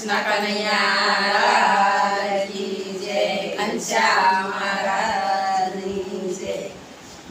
કૃષ્ણ કનૈયા લાલ કી જય, ઘનશ્યામ મહારાજની જય।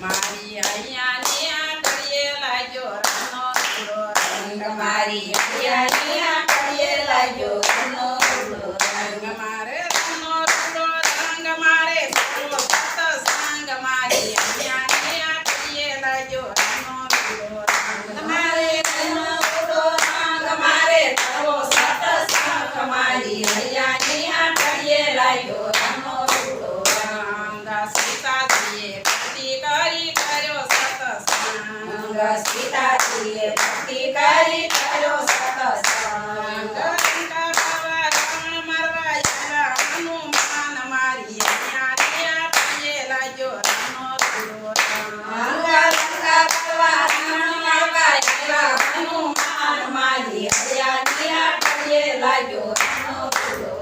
મારી હૈયાની આંગળીએ લાગ્યો રામનો રૂડો રંગ, મારી હૈયાની આંગળીએ લાગ્યો રામનો રૂડો રંગ, મારે રામનો રૂડો રંગ, મારે સર્વો સત્સંગ, મારી હૈયાની આંગળીએ લાગ્યો રામનો રૂડો રંગ, મારે રામનો રૂડો રંગ, મારે સર્વો સત્સંગ, મારી હૈયાની આંગળીએ લાગ્યો રામનો રૂડો રંગ। સીતાજીએ ભક્તિ કરી કર્યો સત્સંગ, સીતાજીએ ભક્તિ કરી કર્યો સત્સંગ, લંકા બાવા રાવણ મારવા આવ્યા હનુમાન, મારી હૈયાની આંગળીએ લાગ્યો રામનો રૂડો રંગ, લંકા બાવા રાવણ મારવા આવ્યા હનુમાન, મારી હૈયાની આંગળીએ લાગ્યો રામનો રૂડો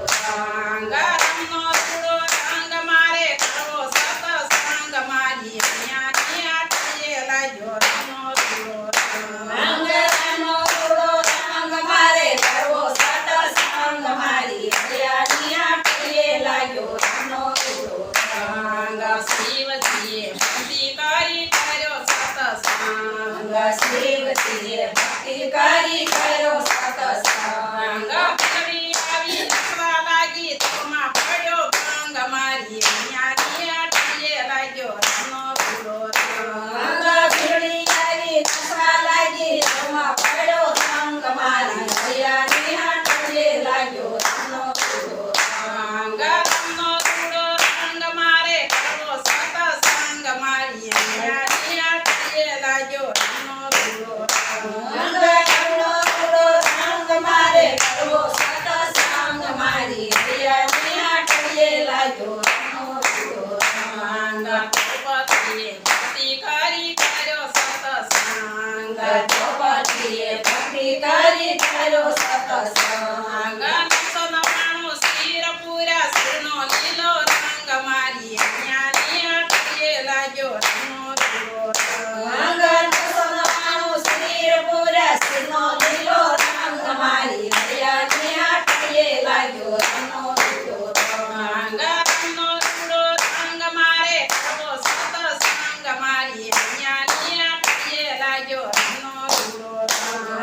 રંગ, રામનો રૂડો રંગ, મારે કરવો સત્સંગ, મારી હૈયાની આંગળીએ લાગ્યો રામનો રૂડો રંગ, રામનો રૂડો રંગ, મારે કરવો સત્સંગ, મારી હૈયાની આંગળીએ લાગ્યો રામનો રૂડો રંગ। શિવજીએ ભક્તિ કરી કર્યો સત્સંગ, શિવજીએ ભક્તિ કરી કર્યો સત્સંગ, ભેળી આવી નસવા લાગી તોમાં પડ્યો ભંગ, મારી હૈયાની આંગળીએ લાગ્યો રામનો રૂડો રંગ, ભેળી આવી નસવા લાગી તોમાં પડ્યો ભંગ, મારી હૈયાની આંગળીએ લાગ્યો રામનો રૂડો રંગ, રામનો રૂડો રંગ, મારે કરવો સત્સંગ, મારી હૈયાની આંગળીએ લાગ્યો રામનો રૂડો રંગ, રામનો રૂડો રંગ, મારે કરવો સત્સંગ, મારી હૈયાની આંગળીએ લાગ્યો રામનો રૂડો રંગ। દ્રૌપદીએ ભક્તિ કરી કર્યો સત્સંગ, દ્રૌપદીએ ભક્તિ કરી કર્યો સત્સંગ, 999 શિર પૂરા શિરનો લીલો રંગ, મારી હૈયાની આંગળીએ લાગ્યો રામનો રૂડો રંગ, 999 શિર પૂરા શિરનો લીલો રંગ, મારી હૈયાની આંગળીએ લાગ્યો રામનો રૂડો રંગ, રામનો રૂડો રંગ, મારે કરવો સત્સંગ, મારી હૈયાની આંગળીએ લાગ્યો રામનો રૂડો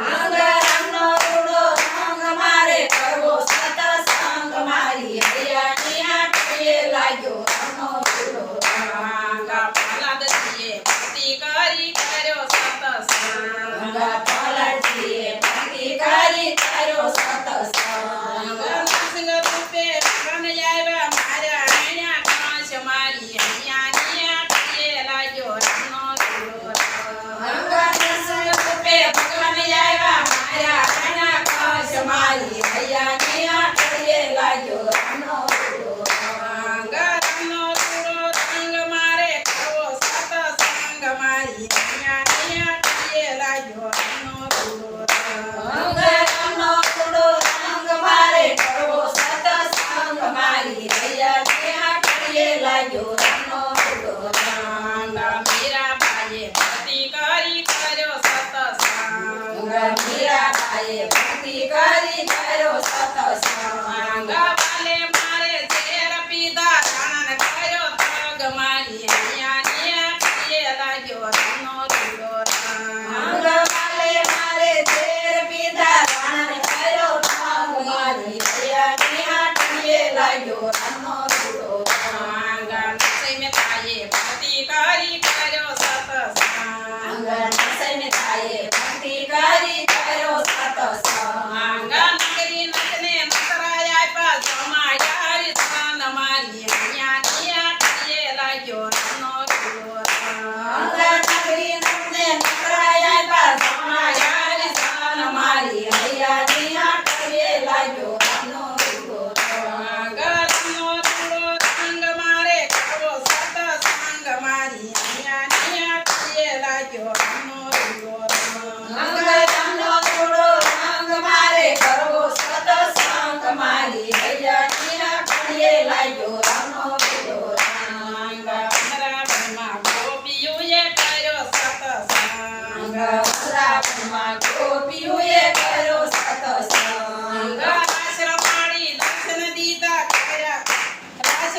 રંગ, રામનો રૂડો રંગ, મારે કરવો સત્સંગ, મારી હૈયાની આંગળીએ લાગ્યો રામનો રૂડો રંગ। પ્રહલાદજીએ ભક્તિ કરી કર્યો સત્સંગ, પ્રહલાદજીએ ભક્તિ કરી કર્યો સત્સંગ, નરસિંહ રૂપે ભગવાન આવ્યા મારા હૈયા કાંસ, મારી હૈયાની આંગળીએ લાગ્યો રામનો રૂડો રંગ, નરસિંહ રૂપે ભગવાન આવ્યા મારા હૈયા કાંસ, મારી હૈયાની આંગળીએ લાગ્યો રામનો રૂડો રંગ, રામનો રૂડો રંગ, મારે કરવો સત્સંગ, મારી હૈયાની આંગળીએ લાગ્યો રામનો રૂડો રંગ, રામનો રૂડો રંગ, મારે કરવો સત્સંગ, મારી હૈયાની આંગળીએ લાગ્યો રામનો રૂડો રંગ। મીરાબાઈએ ભક્તિ કરી કર્યો સત્સંગ, મીરાબાઈએ ભક્તિ કરી કર્યો સત્સંગ, બાલે મારે ઝેર પીધા રાણન કર્યો ત્યાગ, મારી હૈયાની આંગળીએ લાગ્યો રામનો રૂડો રંગ, બાલે મારે ઝેર પીધા રાણન કર્યો ત્યાગ, મારી હૈયાની આંગળીએ લાગ્યો રામનો રૂડો રંગ। નરસિંહ મહેતાએ ભક્તિ કરી કર્યો સત્સંગ, નરસિંહ મહેતાએ ભક્તિ કરી કર્યો સત્સંગ, નગરી નટને નટરાય આપ્યા જમાડ્યા હરિચંદ, મારી હૈયાની આંગળીએ લાગ્યો રામનો રૂડો રંગ, નગરી નટને નટરાય આપ્યા જમાડ્યા હરિચંદ, મારી હૈયાની આંગળીએ લાગ્યો રામનો રૂડો રંગ, રામનો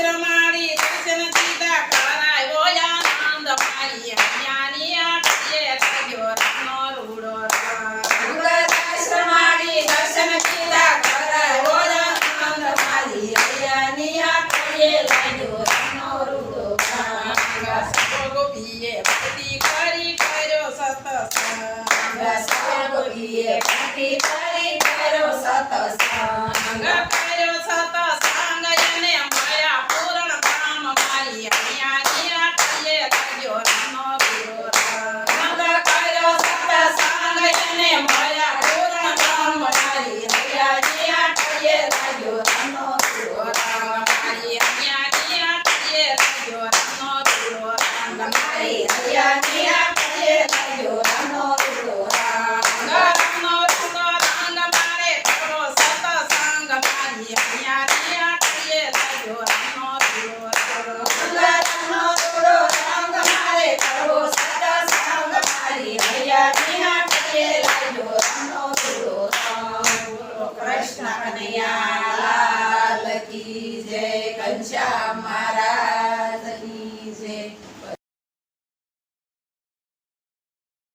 રમાડી દર્શન દીધા કરાયો આનંદ મારી અહીંયાની આટલીએ લાગ્યો રામનો રૂડો દાસ રમાડી દર્શન દીધા કરાયો આનંદ મારી અહીંયાની આટલીએ લાગ્યો રામનો રૂડો ગોપીએ ભક્તિ કરી કર્યો સતસંગ ગોપીએ ભક્તિ કરી કર્યો સતસંગ એને માયા પૂરણ કામ મારી અહીંયાની આટલીએ લાગ્યો રામનો રૂડો કર્યો સતસંગ એને માયા પૂરણ કામ મારી અહીંયાની આટલીએ લાગ્યો રામનો રૂડો મારી અહીંયાની આટલીએ લાગ્યો રામનો રૂડો મારી અહીંયાની આટલીએ લાગ્યો રામનો રૂડો રામનો રૂડો રંગ મારે કરો સતસંગ મારી અહીંયાની આટલીએ લાગ્યો રામનો રૂડો રામનો રૂડો રંગ મારે કરો સતસંગ મારી અહીંયાની આટલીએ લાગ્યો રામનો રૂડો બોલો કૃષ્ણ કનૈયા લાલ કી જય ઘનશ્યામ મહારાજ